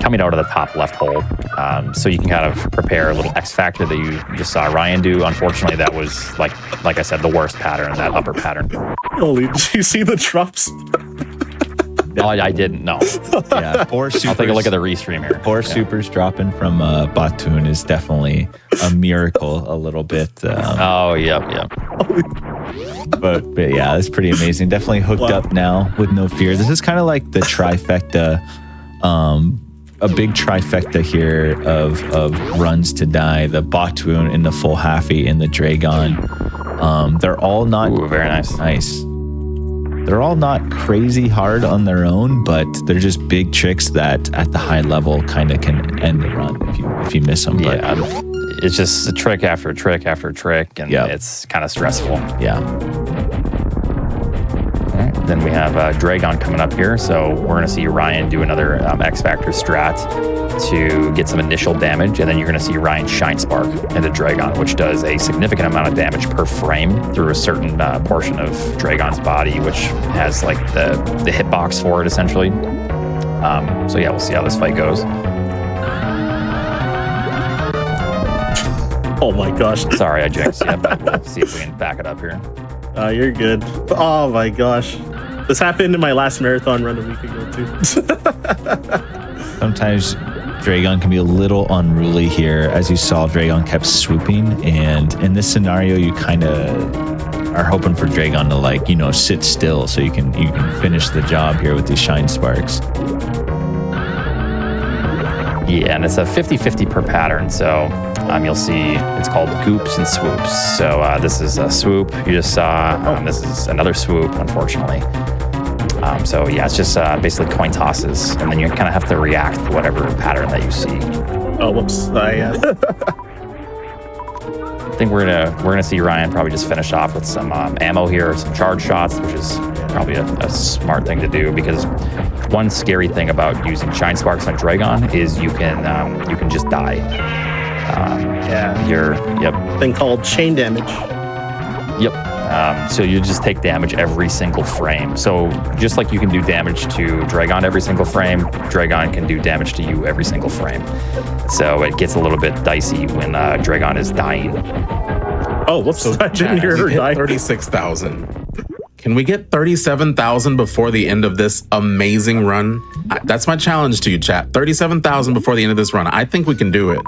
coming out of the top left hole, so you can kind of prepare a little X factor that you just saw Ryan do. Unfortunately, that was like I said, the worst pattern, that upper pattern.
Holy, did you see the drops?
No, I didn't. No.
Yeah, four supers.
I'll take a look at the restream here.
Four supers dropping from Botswoon is definitely a miracle. A little bit.
Yeah.
But yeah, it's pretty amazing. Definitely hooked up now with no fear. This is kind of like the trifecta, a big trifecta here of runs to die. The Botswoon and the full halfie and the Dragon. They're all not
very nice.
They're all not crazy hard on their own, but they're just big tricks that at the high level kind of can end the run if you miss them.
Yeah, it's just a trick after trick after trick, and it's kind of stressful.
Yeah.
All right, then we have Dragon coming up here, so we're going to see Ryan do another X Factor strat to get some initial damage, and then you're going to see Ryan Shine Spark into Dragon, which does a significant amount of damage per frame through a certain portion of Dragon's body, which has like the hitbox for it essentially. So yeah, we'll see how this fight goes.
Oh my gosh.
Sorry, I jinxed you, but we'll see if we can back it up here.
You're good. Oh my gosh. This happened in my last marathon run a week ago too.
Sometimes Dragon can be a little unruly here. As you saw, Dragon kept swooping, and in this scenario, you kind of are hoping for Dragon to, like, you know, sit still so you can finish the job here with these shine sparks.
Yeah, and it's a 50-50 per pattern, so you'll see it's called goops and swoops. So this is a swoop you just saw. This is another swoop, unfortunately. So yeah, it's just basically coin tosses, and then you kind of have to react to whatever pattern that you see.
Oh, whoops.
I think we're gonna see Ryan probably just finish off with some ammo here, some charge shots, which is probably a smart thing to do, because one scary thing about using shine sparks on Dragon is you can just die.
Thing called chain damage.
Yep. So you just take damage every single frame. So just like you can do damage to Dragon every single frame, Dragon can do damage to you every single frame. So it gets a little bit dicey when Dragon is dying.
Oh, whoops.
So
I didn't hear her die.
36,000. Can we get 37,000 before the end of this amazing run? That's my challenge to you, chat. 37,000 before the end of this run. I think we can do it.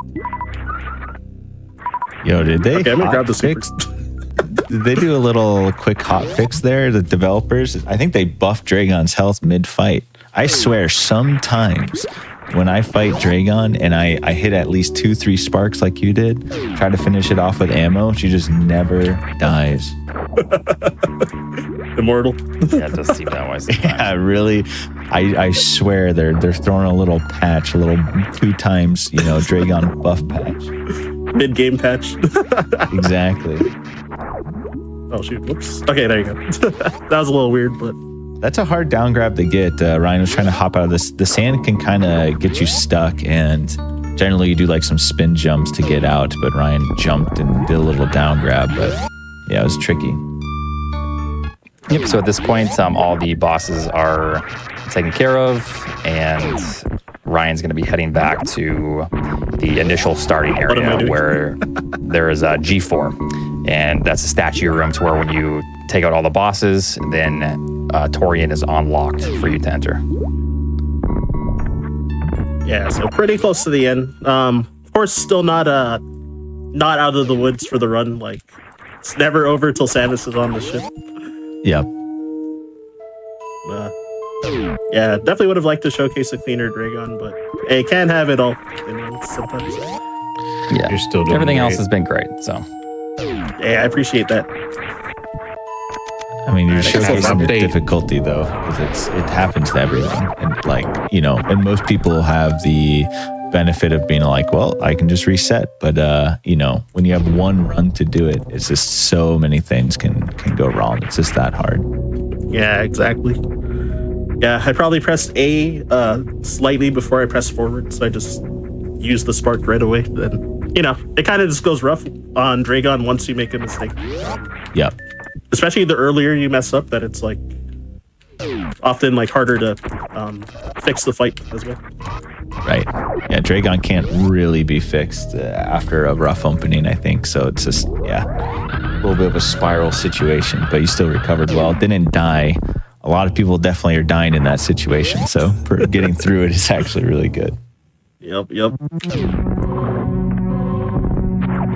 Yo, did they?
Okay, I'm gonna grab the super.
Did they do a little quick hot fix there, the developers? I think they buffed Dragon's health mid-fight. I swear, sometimes when I fight Dragon and I hit at least 2-3 sparks like you did, try to finish it off with ammo, she just never dies.
Immortal.
Yeah, it does seem that way sometimes.
Yeah, really. I swear they're throwing a little patch, a little 2 times, you know, Dragon buff patch.
Mid-game patch.
Exactly.
Oh, shoot. Whoops. Okay, there you go. That was a little weird, but...
That's a hard down grab to get. Ryan was trying to hop out of this. The sand can kind of get you stuck, and generally you do like some spin jumps to get out, but Ryan jumped and did a little down grab, but yeah, it was tricky.
Yep, so at this point, all the bosses are taken care of, and Ryan's going to be heading back to the initial starting area where there is a G4, and that's a statue room to where when you take out all the bosses, then Torian is unlocked for you to enter.
Yeah, so pretty close to the end. Of course, still not out of the woods for the run. Like, it's never over till Samus is on the ship.
Yep.
Yeah, definitely would have liked to showcase a cleaner Dragon, but hey, can't have it all sometimes.
Yeah,
you're still doing
everything
great.
else has been great. So
yeah, I appreciate that.
I mean, you're
Right,
showcasing the
update.
difficulty though, because it happens to everyone, and like, you know, and most people have the benefit of being like, well, I can just reset, but you know, when you have one run to do it, it's just so many things can go wrong. It's just that hard.
Yeah, exactly. Yeah, I probably pressed A slightly before I pressed forward, so I just used the spark right away. Then, you know, it kind of just goes rough on Dragon once you make a mistake.
Yep.
Especially the earlier you mess up, that it's like often like harder to fix the fight as well.
Right. Yeah, Dragon can't really be fixed after a rough opening, I think. So it's just, yeah, a little bit of a spiral situation, but you still recovered well. Didn't die. A lot of people definitely are dying in that situation. So for getting through it is actually really good.
Yep.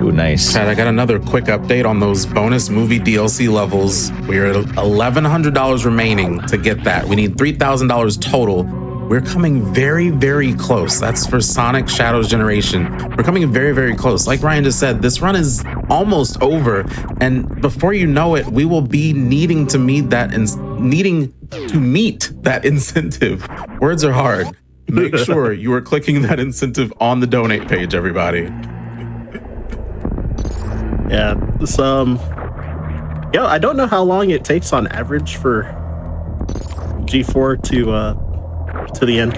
Ooh, nice.
Chat, I got another quick update on those bonus movie DLC levels. We're at $1,100 remaining to get that. We need $3,000 total. We're coming very, very close. That's for Sonic Shadows Generation. We're coming very, very close. Like Ryan just said, this run is almost over. And before you know it, we will be needing to meet that incentive. Words are hard. Make sure you are clicking that incentive on the donate page, everybody.
Yeah. This I don't know how long it takes on average for G4 to the end.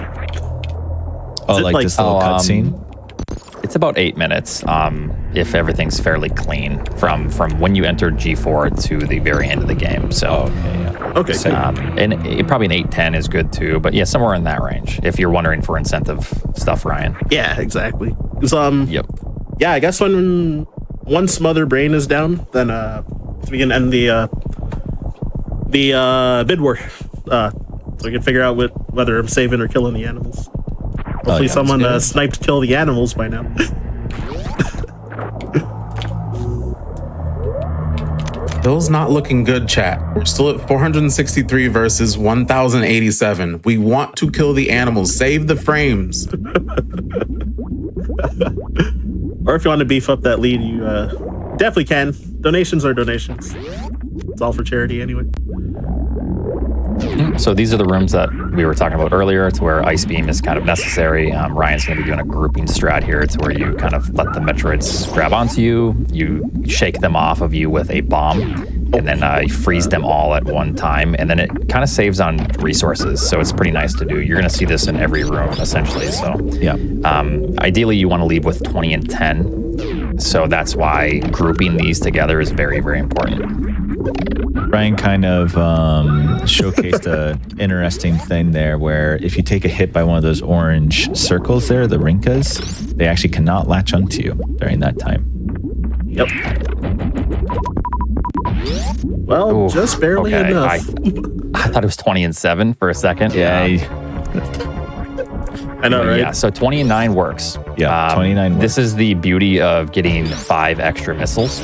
Oh,
Is it
like this little cutscene?
It's about 8 minutes if everything's fairly clean from when you enter G4 to the very end of the game. So,
Okay, yeah.
Okay.
so, probably an 8-10 is good too. But yeah, somewhere in that range if you're wondering for incentive stuff, Ryan.
Yeah, exactly. 'Cause,
Yep.
yeah, I guess when once Mother Brain is down, then we can end the bid war. So we can figure out whether I'm saving or killing the animals. Hopefully someone sniped kill the animals by now.
Bill's not looking good, chat. We're still at 463 versus 1,087. We want to kill the animals. Save the frames.
Or if you want to beef up that lead, you definitely can. Donations are donations. It's all for charity anyway.
So these are the rooms that we were talking about earlier. It's where Ice Beam is kind of necessary. Ryan's going to be doing a grouping strat here. It's where you kind of let the Metroids grab onto you. You shake them off of you with a bomb, and then you freeze them all at one time. And then it kind of saves on resources. So it's pretty nice to do. You're going to see this in every room, essentially. So
Yeah.
ideally, you want to leave with 20 and 10. So that's why grouping these together is very, very important.
Ryan kind of showcased a interesting thing there where if you take a hit by one of those orange circles there, the Rinkas, they actually cannot latch onto you during that time.
Yep. Well,
Ooh,
just barely
okay.
enough.
I thought it was 20 and 7 for a second.
Yeah.
I know, right?
Yeah, so 20 and 9 works.
Yeah, 29
This is the beauty of getting 5 extra missiles.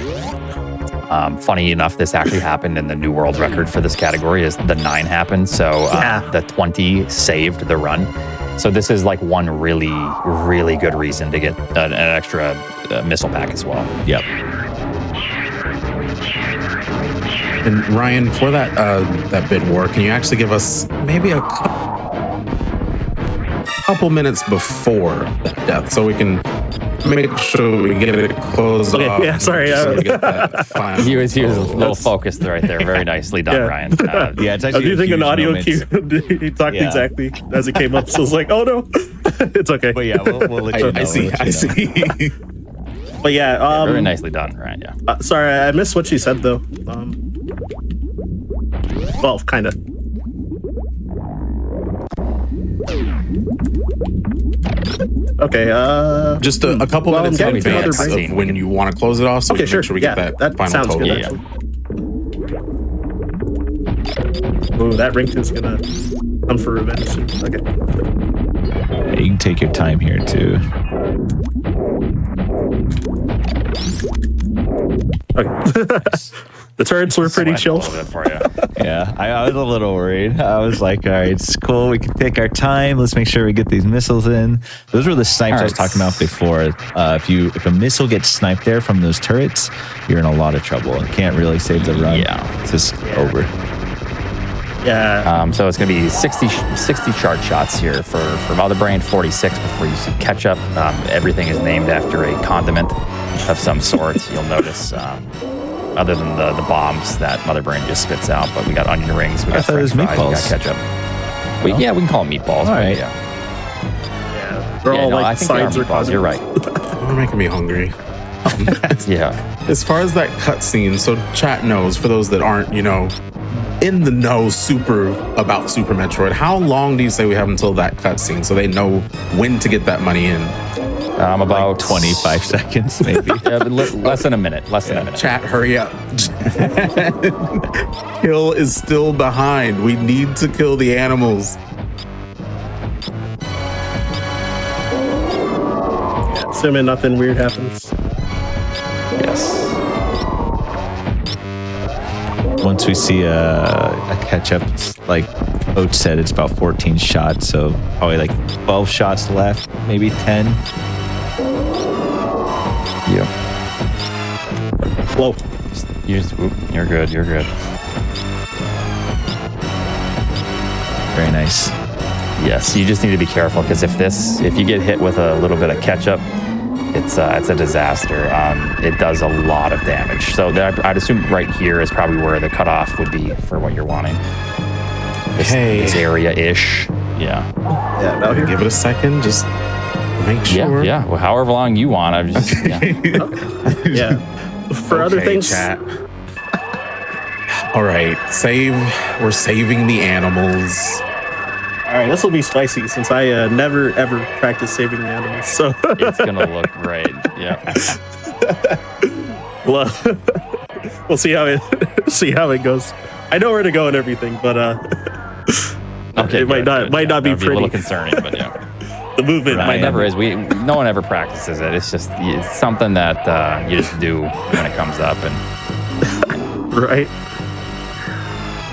Funny enough, this actually happened in the new world record for this category is the 9 happened. So the 20 saved the run. So this is like one really, really good reason to get an extra missile pack as well.
Yep.
And Ryan, for that bid war, can you actually give us maybe a couple minutes before that death so we can make sure we get it closed off?
Yeah, sorry.
So we get that final
He was a
close.
little focused right there. Very nicely done,
Yeah.
Ryan.
Yeah, it's
I
actually
do think an
huge
audio
moment.
cue. He talked
Yeah.
exactly as it came up. So I was like, oh no, it's okay.
But yeah, we'll let you know.
I see.
We'll let
I
you know.
see.
But yeah,
Very nicely done, Ryan. Yeah.
sorry, I missed what she said though. Well, kind of. Okay.
Just a couple
Well,
minutes
I'm
in
getting to
advance
another
of when you want to close it off, so we
Okay,
can
sure.
make sure we
Yeah,
get that final
sounds
total.
good.
Yeah.
Actually. Ooh, that Rinkin's gonna come for revenge soon. Okay.
Yeah, you can take your time here too.
Okay. The turrets were pretty
Sweat a
chill.
little bit for you.
Yeah, I was a little worried. I was like, all right, it's cool. We can take our time. Let's make sure we get ththese missiles in. Those were the snipes I was talking about before. If a missile gets sniped there from those turrets, you're in a lot of trouble. It can't really save the run.
Yeah.
It's just over.
Yeah.
So it's going to be 60 charge shots here for Mother Brain, 46 before you see ketchup. Everything is named after a condiment of some sort. You'll notice, other than the bombs that Mother Brain just spits out, but we got onion rings, we got
thought it was
french fries, we got
meatballs.
ketchup. Yeah, we can call them meatballs.
All
but
right.
Yeah.
They're all
I
like
think they are
sides or
meatballs. You're right.
You're making me hungry.
Yeah.
As far as that cutscene, so chat knows, for those that aren't, in the know about Super Metroid, how long do you say we have until that cutscene so they know when to get that money in?
About
25 seconds, maybe.
less than a minute. Less than a minute.
Chat, hurry up. Kill is still behind. We need to kill the animals.
Assuming nothing weird happens.
Yes.
Once we see a catch-up, like Oats said, it's about 14 shots, so probably like 12 shots left, maybe 10.
Yeah.
Whoa.
You're good. You're good.
Very nice.
Yes, you just need to be careful because if you get hit with a little bit of ketchup, it's a disaster. It does a lot of damage. So I'd assume right here is probably where the cutoff would be for what you're wanting. This area-ish. Yeah.
Yeah, now here.
Give it a second. Just make sure.
Yeah. Well, however long you want. I'm just. Yeah.
Yeah. For other things.
Chat. All right, we're saving the animals.
All right, this will be spicy since I never ever practiced saving the animals. So
It's gonna look great. Yeah.
Well, we'll see how it goes. I know where to go and everything, but
Okay,
it might not be
That'd
pretty.
a little concerning, but yeah.
The movement
It
might
never is. No one ever practices it. It's just it's something that you just do when it comes up, and
right.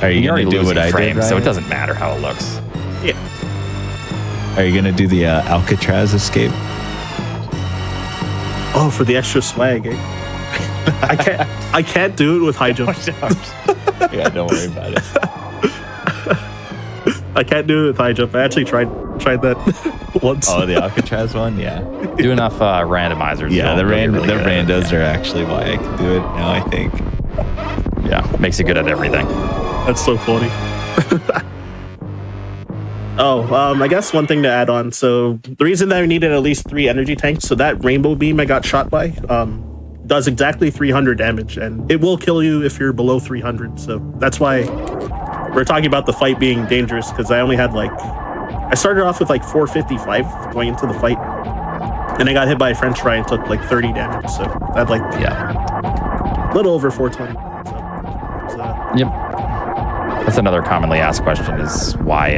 Are you
you're
going
already
to do
losing
what I
frames,
did,
so
Ryan?
it doesn't matter how it looks.
Yeah.
Are you going to do the Alcatraz escape?
Oh, for the extra swag. Eh? I can't do it with high jump.
Yeah, don't worry about it.
I can't do it with high jump. I actually tried that once.
Oh, the Alcatraz one? Yeah.
Do enough randomizers.
Yeah, the
you'll be really good at it.
randos are actually why I can do it now, I think.
Yeah, makes you good at everything.
That's so funny. I guess one thing to add on. So the reason that I needed at least 3 energy tanks, so that rainbow beam I got shot by, does exactly 300 damage, and it will kill you if you're below 300. So that's why we're talking about the fight being dangerous, because I only had I started off with 455 going into the fight, and I got hit by a French fry and took 30 damage. So I had a little over 420. So,
Yep. That's another commonly asked question: is why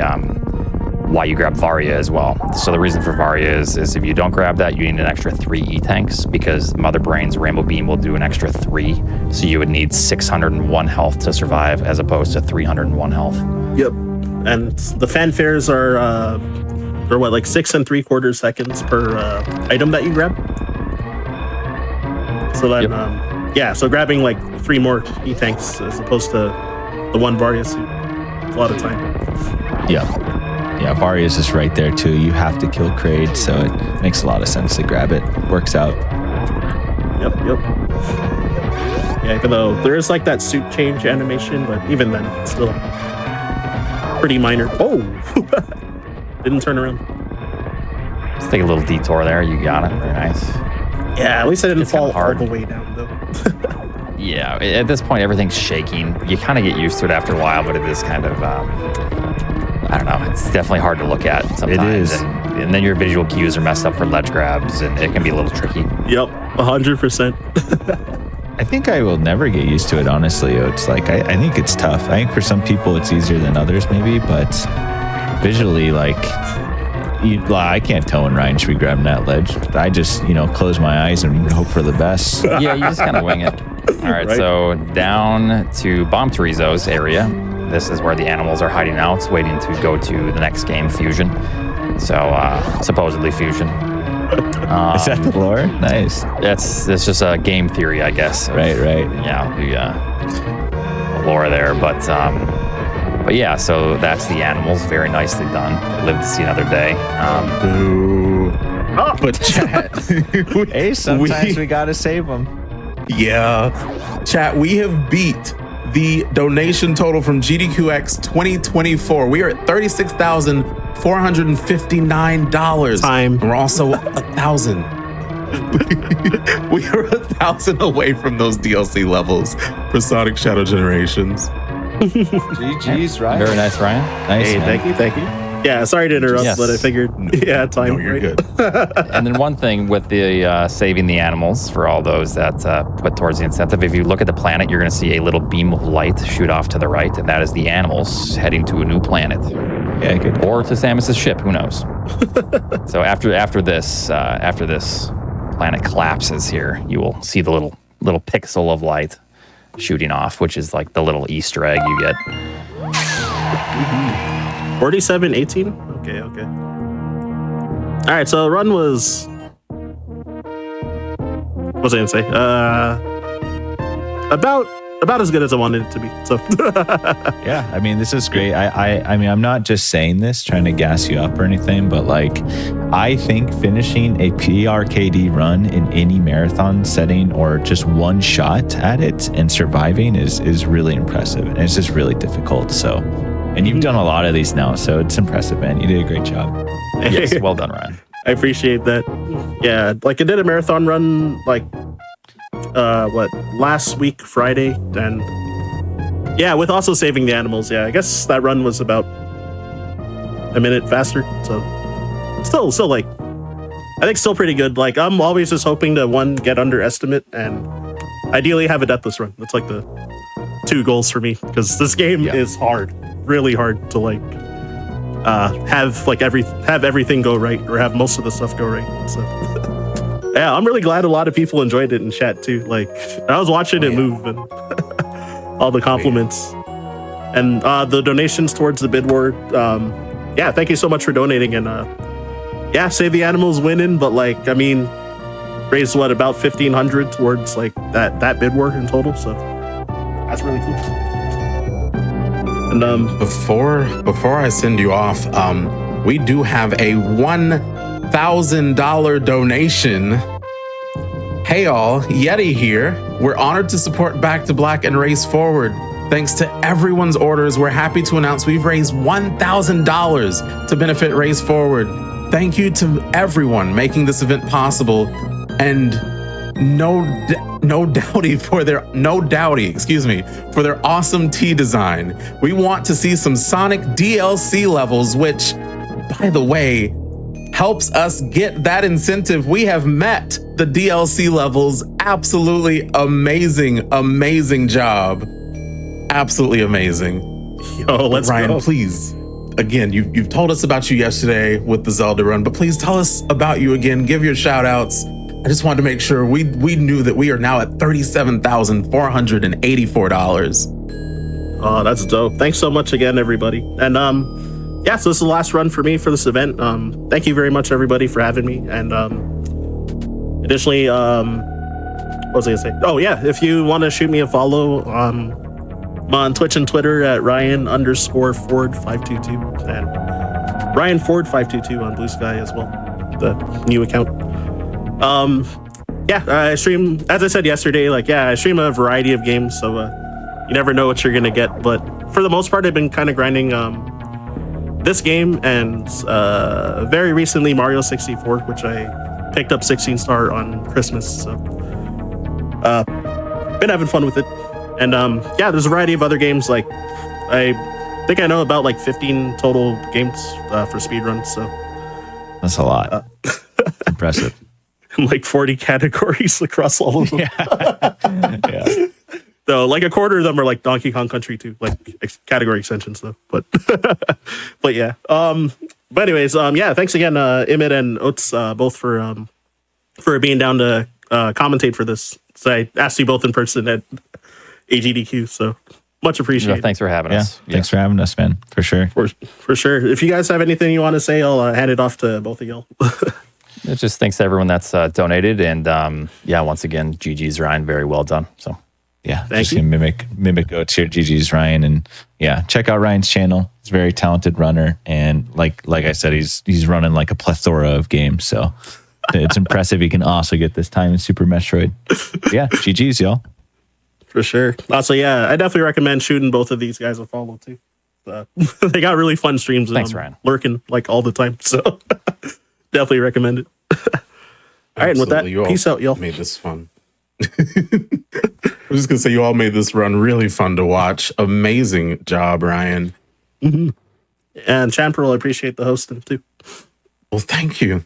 you grab Varia as well. So the reason for Varia is if you don't grab that, you need an extra 3 E-tanks, because Mother Brain's Rainbow Beam will do an extra 3. So you would need 601 health to survive as opposed to 301 health.
Yep. And the fanfares are 6 3/4 seconds per item that you grab. So then, so grabbing 3 more E-tanks as opposed to the 1 Varia suit. It's a lot of time.
Yeah. Yeah, Varia is just right there too. You have to kill Kraid, so it makes a lot of sense to grab it. Works out.
Yep. Yeah, even though there is that suit change animation, but even then, it's still pretty minor. Oh! Didn't turn around.
Let's take a little detour there. You got it. Very nice.
Yeah, at least I didn't
It's kinda
fall all
hard.
the way down, though.
Yeah, at this point, everything's shaking. You kind of get used to it after a while, but it is kind of, I don't know. It's definitely hard to look at sometimes.
It is.
And then your visual cues are messed up for ledge grabs, and it can be a little tricky.
Yep, 100%.
I think I will never get used to it, honestly. It's I think it's tough. I think for some people it's easier than others, maybe, but visually, I can't tell when Ryan should be grabbing that ledge. I just, close my eyes and hope for the best.
Yeah, you just kind of wing it. All right,
Right.
so down to Bomb Torizo's area. This is where the animals are hiding out, waiting to go to the next game, Fusion. So, supposedly Fusion.
Is that the lore? Nice.
It's just a game theory, I guess.
Right.
Yeah, the lore there. But yeah, so that's the animals. Very nicely done. They live to see another day.
Boo. But chat,
Hey, sometimes we gotta save them.
yeah, chat, we have beat the donation total from GDQX 2024. We are at $36,459.
Time.
And we're also 1,000. We are 1,000 away from those DLC levels for Sonic Shadow Generations.
GG's, Ryan.
Very nice, Ryan.
Nice.
Hey,
man.
thank you. Yeah, sorry to interrupt,
Yes.
but I figured, time.
No, you're
right?
good.
And then one thing with the saving the animals, for all those that put towards the incentive, if you look at the planet, you're going to see a little beam of light shoot off to the right, and that is the animals heading to a new planet.
Yeah, good.
Or to Samus's ship, who knows? So after this planet collapses here, you will see the little pixel of light shooting off, which is like the little Easter egg you get.
47-18? Okay. All right, so the run was... What was I gonna say? About as good as I wanted it to be. So
Yeah, I mean, this is great. I mean, I'm not just saying this trying to gas you up or anything, but I think finishing a PRKD run in any marathon setting or just one shot at it and surviving is really impressive, and it's just really difficult. So, and you've done a lot of these now, so it's impressive, man. You did a great job.
Yes, well done, Ryan.
I appreciate that. Yeah, I did a marathon run last week Friday, and yeah, with also saving the animals. Yeah, I guess that run was about a minute faster, so still I think still pretty good. I'm always just hoping to get underestimate and ideally have a deathless run. That's like the 2 goals for me, because this game is hard, really hard to like have everything go right, or have most of the stuff go right. So yeah, I'm really glad a lot of people enjoyed it in chat too. Like I was watching it move, and all the compliments and the donations towards the bid war. Yeah, thank you so much for donating, and yeah, Save the Animals winning, but like I mean, raised what, about 1,500 towards like that bid war in total. So that's really cool. And
before I send you off, we do have a $1,000 donation. Hey all, Yeti here. We're honored to support Back to Black and Race Forward. Thanks to everyone's orders, we're happy to announce we've raised $1,000 to benefit Race Forward. Thank you to everyone making this event possible, and no doubty for their awesome tee design. We want to see some Sonic DLC levels, which, by the way, helps us get that incentive. We have met the DLC levels. Absolutely amazing job. Absolutely amazing.
Yo, let's
Ryan,
go.
Please. Again, you've told us about you yesterday with the Zelda run, but please tell us about you again. Give your shout outs. I just wanted to make sure we knew that we are now at $37,484.
Oh, that's dope. Thanks so much again, everybody. And yeah, so this is the last run for me for this event. Thank you very much, everybody, for having me. And additionally, what was I gonna say? Oh yeah, if you want to shoot me a follow, I'm on Twitch and Twitter at Ryan_Ford522 and RyanFord522 on Blue Sky as well, the new account. Yeah, I stream, as I said yesterday, like, yeah, I stream a variety of games, so you never know what you're gonna get. But for the most part, I've been kind of grinding this game and very recently Mario 64, which I picked up 16-star on Christmas. So been having fun with it. And yeah, there's a variety of other games. Like I think I know about like 15 total games for speedruns. So
That's a lot. Impressive.
Like 40 categories across all of them.
Yeah.
So like a quarter of them are like Donkey Kong Country 2, like category extensions though. But but yeah. But anyways, yeah, thanks again, imyt and Oats, both for being down to commentate for this. So I asked you both in person at AGDQ, so much appreciated.
Yeah, thanks for having us.
Thanks for having us, man. For sure.
For sure. If you guys have anything you want to say, I'll hand it off to both of y'all.
Just thanks to everyone that's donated, and yeah, once again, GG's Ryan, very well done. So
Yeah,
Thank
just
you.
gonna mimic Oats here. GG's Ryan, and yeah, check out Ryan's channel. He's a very talented runner, and like I said, he's running like a plethora of games. So it's impressive. He can also get this time in Super Metroid. Yeah, GG's y'all.
For sure. Also, yeah, I definitely recommend shooting both of these guys a follow too. They got really fun streams. And
Thanks,
I'm
Ryan.
lurking like all the time. So definitely recommend it. All right, and with that,
Absolutely. You all
peace out, y'all.
Made this fun. I was just gonna say you all made this run really fun to watch. Amazing job, Ryan.
And Champrul, I appreciate the hosting too.
Well, thank you.